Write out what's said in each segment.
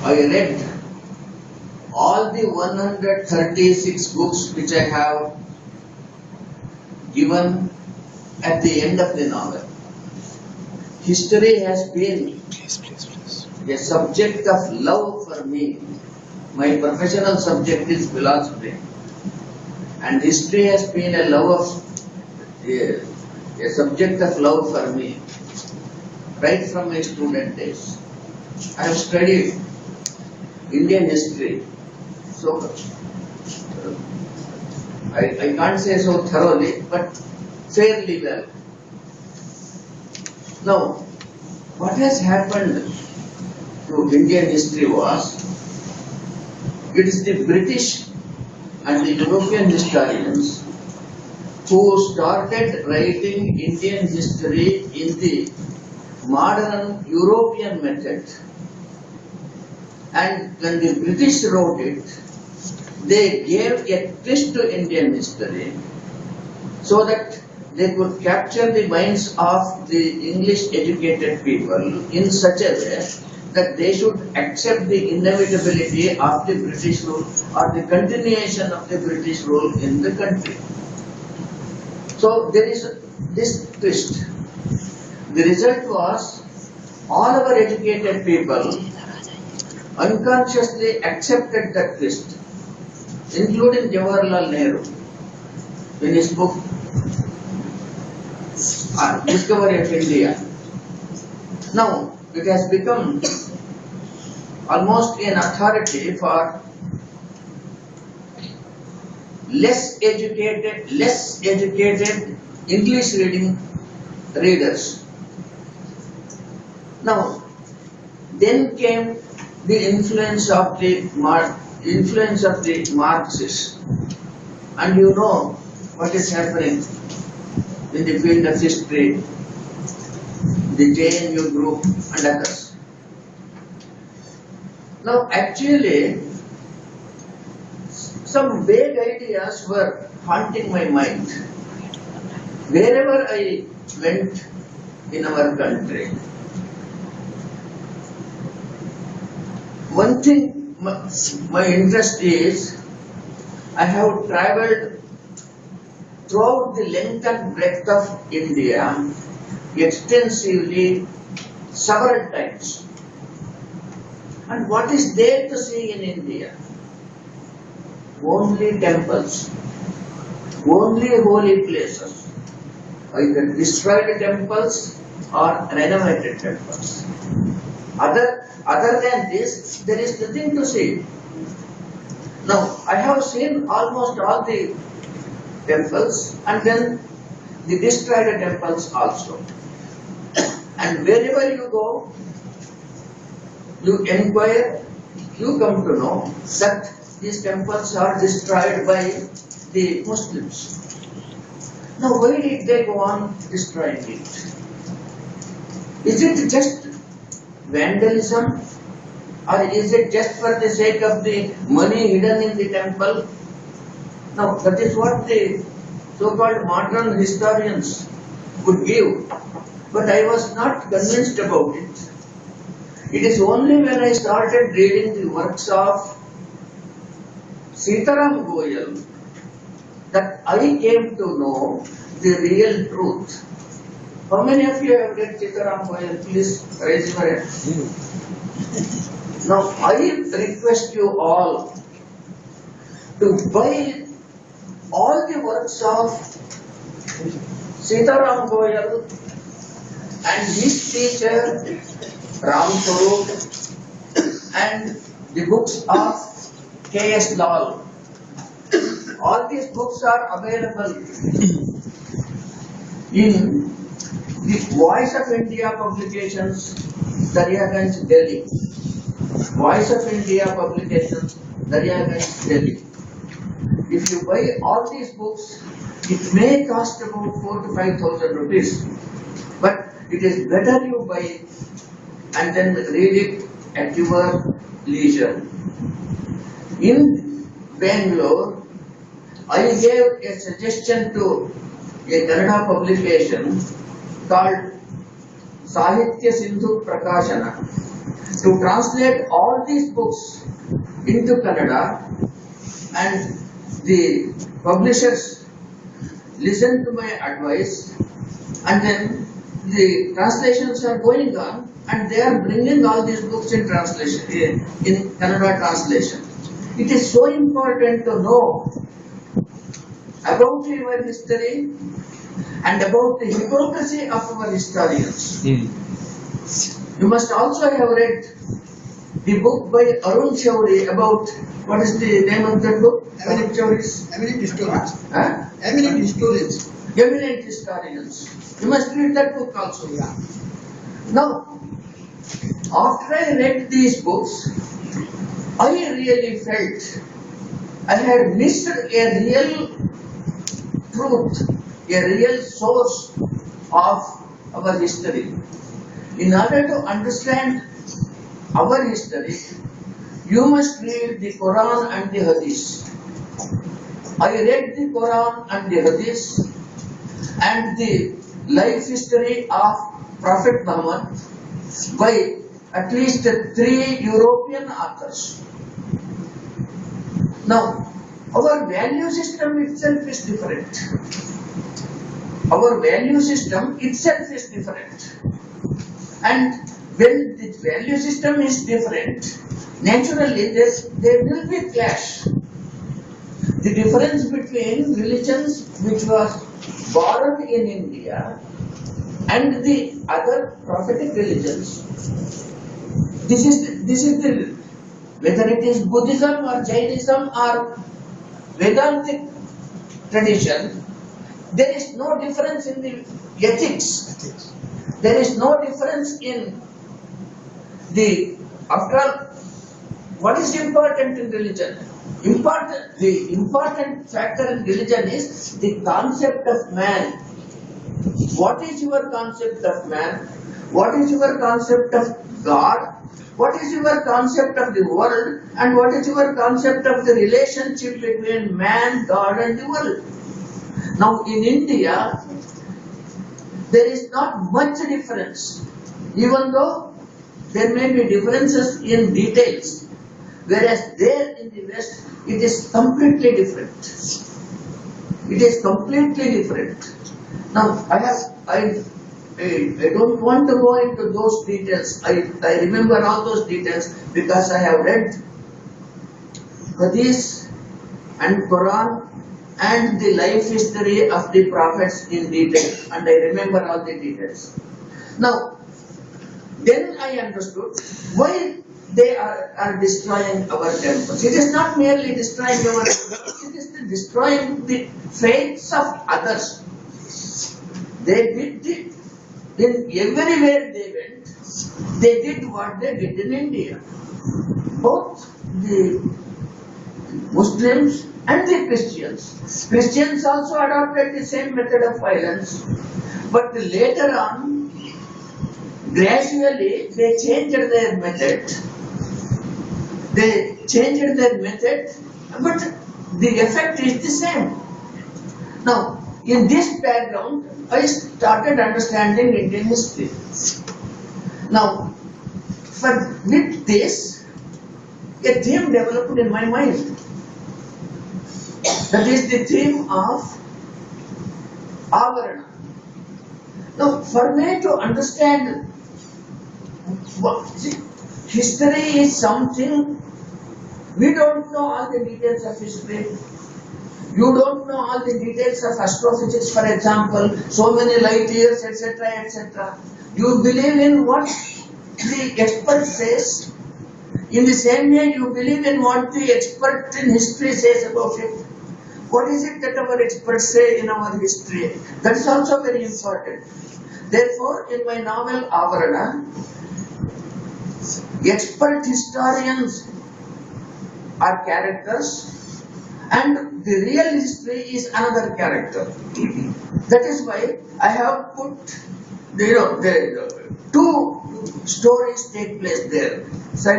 I read all the 136 books which I have given at the end of the novel. History has been a subject of love for me. My professional subject is philosophy, and history has been a subject of love for me right from my student days. I have studied Indian history so I can't say so thoroughly, but fairly well. Now, what has happened to Indian history was, it is the British and the European historians who started writing Indian history in the modern European method. And when the British wrote it, they gave a twist to Indian history so that they could capture the minds of the English educated people in such a way that they should accept the inevitability of the British rule or the continuation of the British rule in the country. So there is this twist. The result was all our educated people unconsciously accepted that twist, including Jawaharlal Nehru in his book Discovery of India. Now it has become almost an authority for less educated English reading readers. Now, then came the influence of the Marxists, and you know what is happening in the field of history, the JNU group and others. Now, actually, some vague ideas were haunting my mind. Wherever I went in our country, one thing my interest is, I have travelled throughout the length and breadth of India extensively several times. And what is there to see in India? Only temples, only holy places, either destroyed temples or renovated temples. Other than this, there is nothing to see. Now, I have seen almost all the temples and then the destroyed temples also. And wherever you go, you inquire, you come to know that these temples are destroyed by the Muslims. Now, why did they go on destroying it? Is it just vandalism, or is it just for the sake of the money hidden in the temple? Now, that is what the so-called modern historians would give, but I was not convinced about it. It is only when I started reading the works of Sitaram Goyal that I came to know the real truth. How many of you have read Sitaram Goyal? Please raise your hand. Now, I request you all to buy all the works of Sitaram Goyal and his teacher Ram Swarup and the books of K.S. Lal. All these books are available in the Voice of India publications, Daryaganj, Delhi. Voice of India publications, Daryaganj, Delhi. If you buy all these books, it may cost about 4,000 to 5,000 rupees, but it is better you buy and then read it at your leisure. In Bangalore, I gave a suggestion to a Kannada publication called Sahitya Sindhu Prakashana. to translate all these books into Kannada, and the publishers listened to my advice, and then the translations are going on, and they are bringing all these books in translation, in Kannada translation. It is so important to know about your history and about the hypocrisy of our historians. You must also have read the book by Arun Shourie about, what is the name of that book? Eminent historians. Huh? Eminent historians. Eminent historians. You must read that book also. Yeah. Now, after I read these books, I really felt I had missed a real truth, a real source of our history. In order to understand our history, you must read the Quran and the Hadith. I read the Quran and the Hadith and the life history of Prophet Muhammad by at least 3 European authors. Now, our value system itself is different. Our value system itself is different. And when the value system is different, naturally there will be clash. The difference between religions which was borrowed in India and the other prophetic religions, this is the, whether it is Buddhism or Jainism or Vedantic tradition, there is no difference in the ethics. There is no difference in the, after all, what is important in religion? The important factor in religion is the concept of man. What is your concept of man? What is your concept of God? What is your concept of the world? And what is your concept of the relationship between man, God and the world? Now in India, there is not much difference, even though there may be differences in details, whereas there in the West, it is completely different. It is completely different. Now, I don't want to go into those details. I remember all those details because I have read Hadith and Quran and the life history of the prophets in detail, and I remember all the details. Now, then I understood why they are destroying our temples. It is not merely destroying our temples, it is destroying the faiths of others. They did it. In everywhere they went, they did what they did in India. Both the Muslims and the Christians. Christians also adopted the same method of violence, but later on, gradually they changed their method. They changed their method, but the effect is the same. Now, in this background, I started understanding Indian history. Now, with this, a theme developed in my mind. That is the theme of Avarana. Now, for me to understand history is something, we don't know all the details of history. You don't know all the details of astrophysics, for example, so many light years, etc., etc. You believe in what the expert says. In the same way, you believe in what the expert in history says about it. What is it that our experts say in our history? That is also very important. Therefore, in my novel Avarana, expert historians are characters, and the real history is another character. That is why I have put, the two stories take place there. So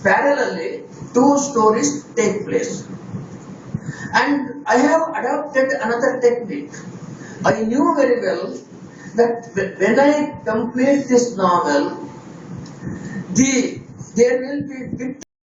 parallelly, two stories take place. And I have adopted another technique. I knew very well that when I complete this novel, the there will be bit